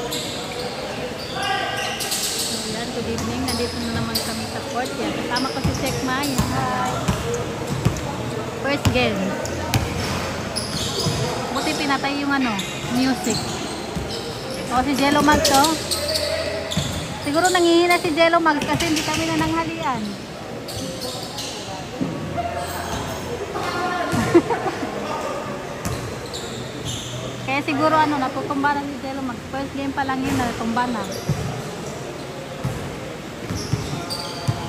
So yan, good evening. Nandito na naman kami sa court. Yan, kasama ko si Check Maya. First game. Buti pinatay yung ano, music. O, si Jello Mag to. Siguro nangihina si Jello Mag kasi hindi kami nananghalian. Kaya siguro ano, natutumba na si Jello Mag. First game pa lang yun, natutumba na.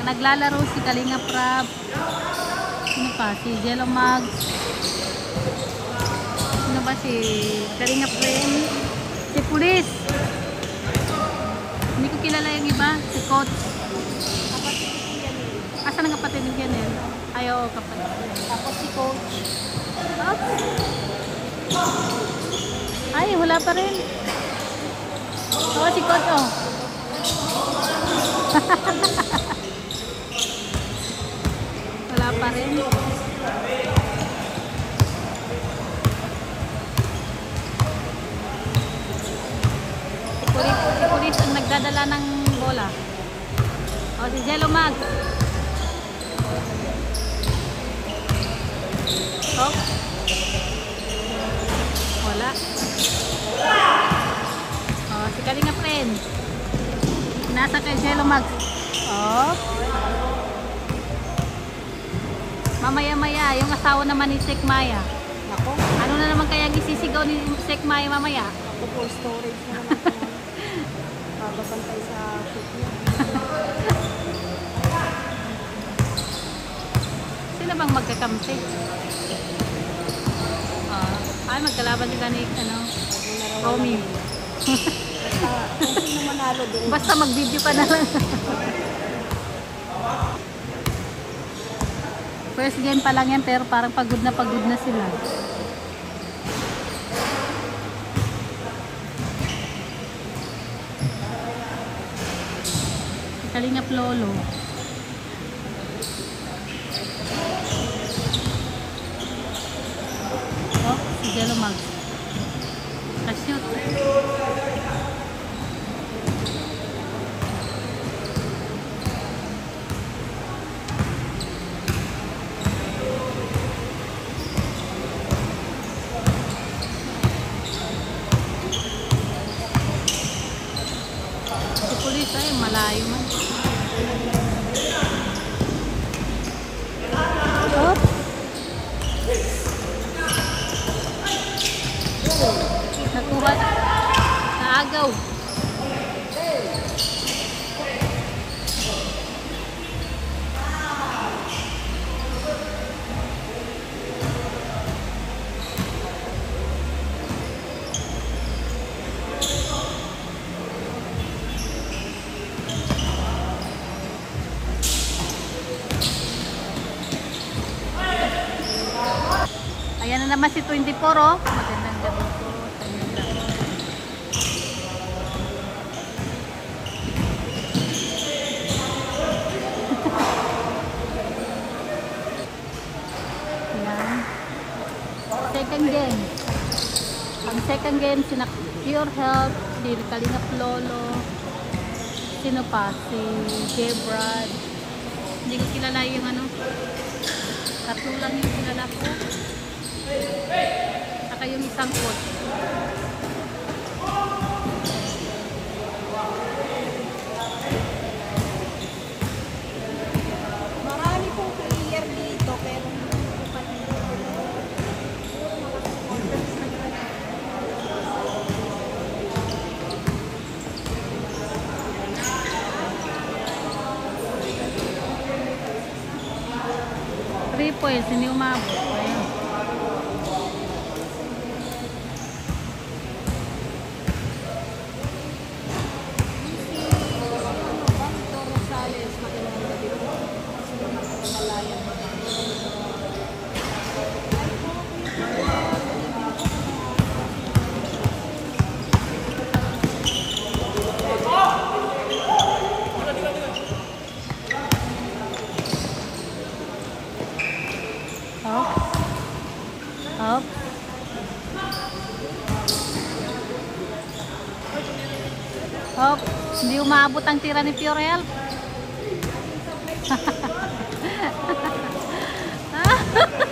Naglalaro si Kalinga Prab. Sino pa? Si Jello Mag. Sino ba si Kalinga Friend? Si Police. Hindi ko kilala yung iba. Si Coach. Asan ang kapatid ng Janel? Ayaw, kapatid. Tapos si Coach. Oops. Ay, wala pa rin. Oo, si Coach, oh. Wala pa rin. Si Police ang nagdadala ng bola. O, si Jello Mag. Oh. Wala. Oh, si Kalinga Friend. Nasa kay Jello Mag. Oh. Mamaya-maya, yung asawa naman ni Sek Maya. Ako? Ano na naman kaya gisisigaw ni Sek Maya mamaya? Ako po, storage na naman ako. Bababantay sa food niya. Sila bang magkakampi? Ay, magkalaban sila ni, ano, Romy. Kung sino manalo din. Basta mag-video ka na lang. First game pa lang yan, pero parang pagod na sila. Kalingap Lolo. Oh, si Jello Mag. Kashoot. Si Police ay malayo man. Oh. Nakuha. Naagaw. Ayan na naman si 24, oh. Magandang gabi po. Ayan. Second game. Ang second game, sina Pure Health, si Kalingap Lolo, sino pa? Si Jebrad. Hindi ko kilala yung ano. Tatlo lang yung kilala ko. Saka yung isang coach. Marami pong player dito, pero hindi ko pa dito. Three points, hindi umabot. Ayan. Oh. Oh, hindi umaabot ang tira ni Pure Health.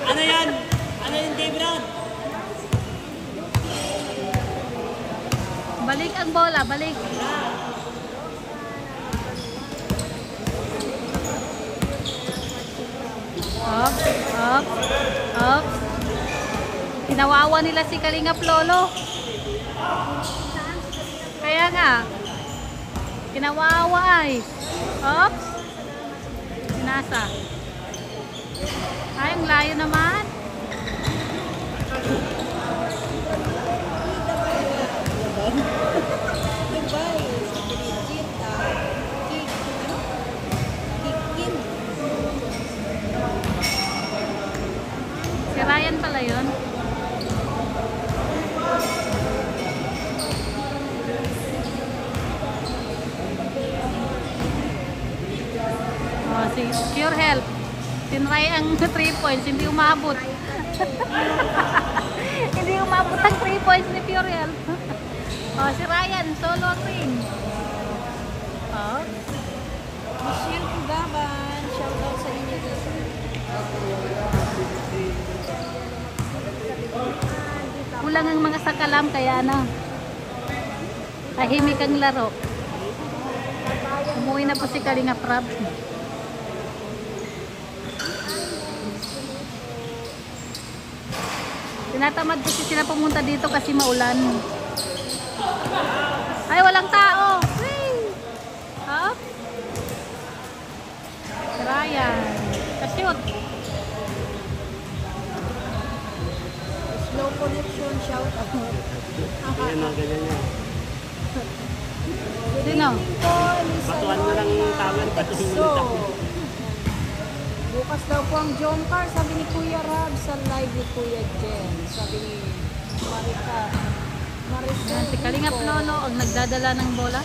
Ano yan? Ano yung Dave Brown? Balik ang bola, balik. Up, up, up. Kinawawa nila si Kalingap Lolo. Kaya nga. Kinawawa ay. Oops. Sinasa. Ay, ang layo naman. Si Ryan pala yun. Oh, si Pure Health. Tinry ang 3 points, hindi umabot. Hindi umabot ang 3 points ni Pure Health. Oh, si Ryan, solo ring. Oh. Michelle Pugaban, shout out sa inyo guys. Kulang ang mga sakalam kaya ano. Tahimik ang laro. Umuwi na po si Kalingap Rab. Tinatamad kasi sila pumunta dito kasi maulan. Ay, walang tao. Hey! Huh? Ryan. Kasyot. Slow connection, shout out. Ayan na, ganyan yan. Sino? Batuan mo lang yung tower, batuan mo yung tower. Bukas daw po ang John Car, sabi ni Kuya Rab sa live ni Kuya Jen. Sabi ni Marika. Yan, si Kalingap Lolo ang nagdadala ng bola.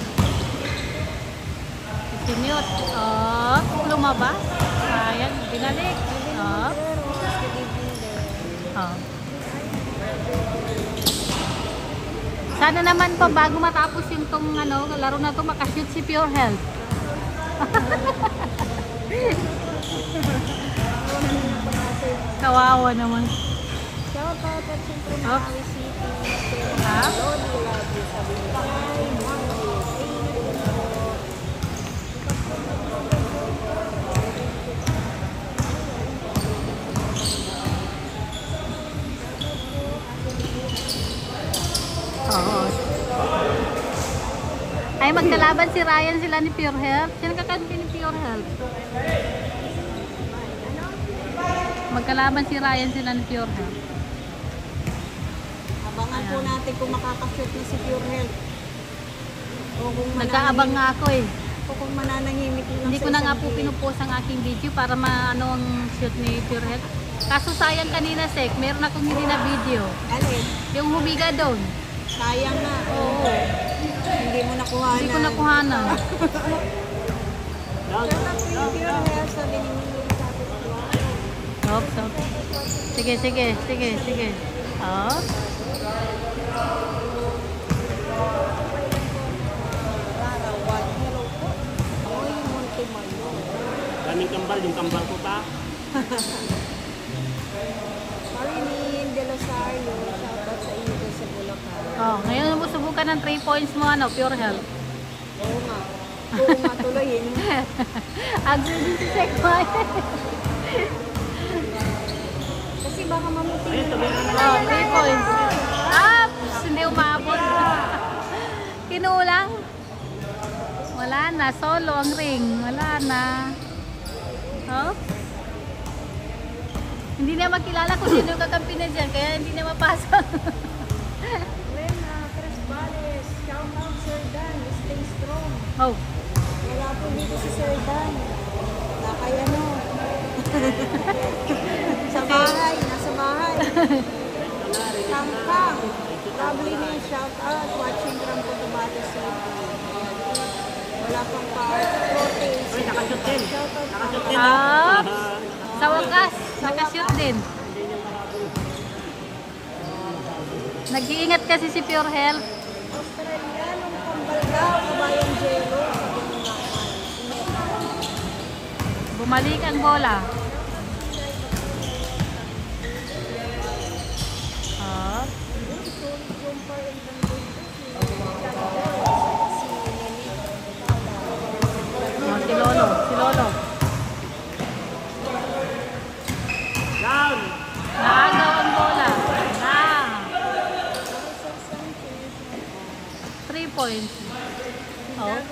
Sinute. Oh, lumabas. Ayan, binalik. Oh. Oh. Sana naman po bago matapos yung tong ano, laro na to makashoot si Pure Health. Kawawa naman. Shout out at siyempre Oh. Makawi City. Ha? Lodi lagi sabi ni Tay Marcos. Oo. Ay, magkalaban si Ryan sila ni Pure Health. Sino kakampi ni Pure Health? Magkalaban si Ryan sila ni Pure Health. Abangan po natin kung makakashoot na si Pure Health. O kung Nagkaabang nga ako eh. O kung mananahimik lang Hindi sa ko na isang nga po game. pinupost ang aking video para maano ang shoot ni Pure Health. Kaso sayang kanina, Sek, meron akong hindi na video. Alin? Yung humiga doon. Sayang na. Oo. Hindi mo nakuhanan. Hindi ko nakuhanan. Down, Shout out to down, Pure down. Health, sabi ni Mimi sa atin. Oops, oops. Sige, sige, sige, sige. Oh. Larawan. Hello po. Oy, Montemano. Daming kambal, yung kambal ko pa. Marilyn De Rosario, shout out sa inyo dun sa Bulacan. Oh, ngayon mo subukan ng 3 points mo ano, Pure Health. Oo nga. Oo nga, tuloy yun. Agree din si Sek. Kasi baka mamuti Ayun, na sabi naman. na. Oh, 3 points. Ups! Hindi umabot. Kinulang. Wala na. Solo ang ring. Wala na. Oh? Hindi na makilala kung sino yung kakampi na dyan. Kaya hindi na mapasok. Lena, Chris Vales, shout out Sir Dan, stay strong. Oh. Wala po dito si Sir Dan. Nakay ano. Sa bahay, nasa bahay. Kangkang. Lovely name, shout out. Watching from Cotabato City. Wala pang part. Protein. Uy, nakashoot din. Shout out. Nakashoot din. Ups! Sa wakas, nakashoot din. Nag-iingat kasi si Pure Health. Australianong kambal daw, kabayan Bumalik ang bola. Up. Oh, si Lolo. Si Lolo. Down. Naagaw ang bola. Na. 3 points. Oh.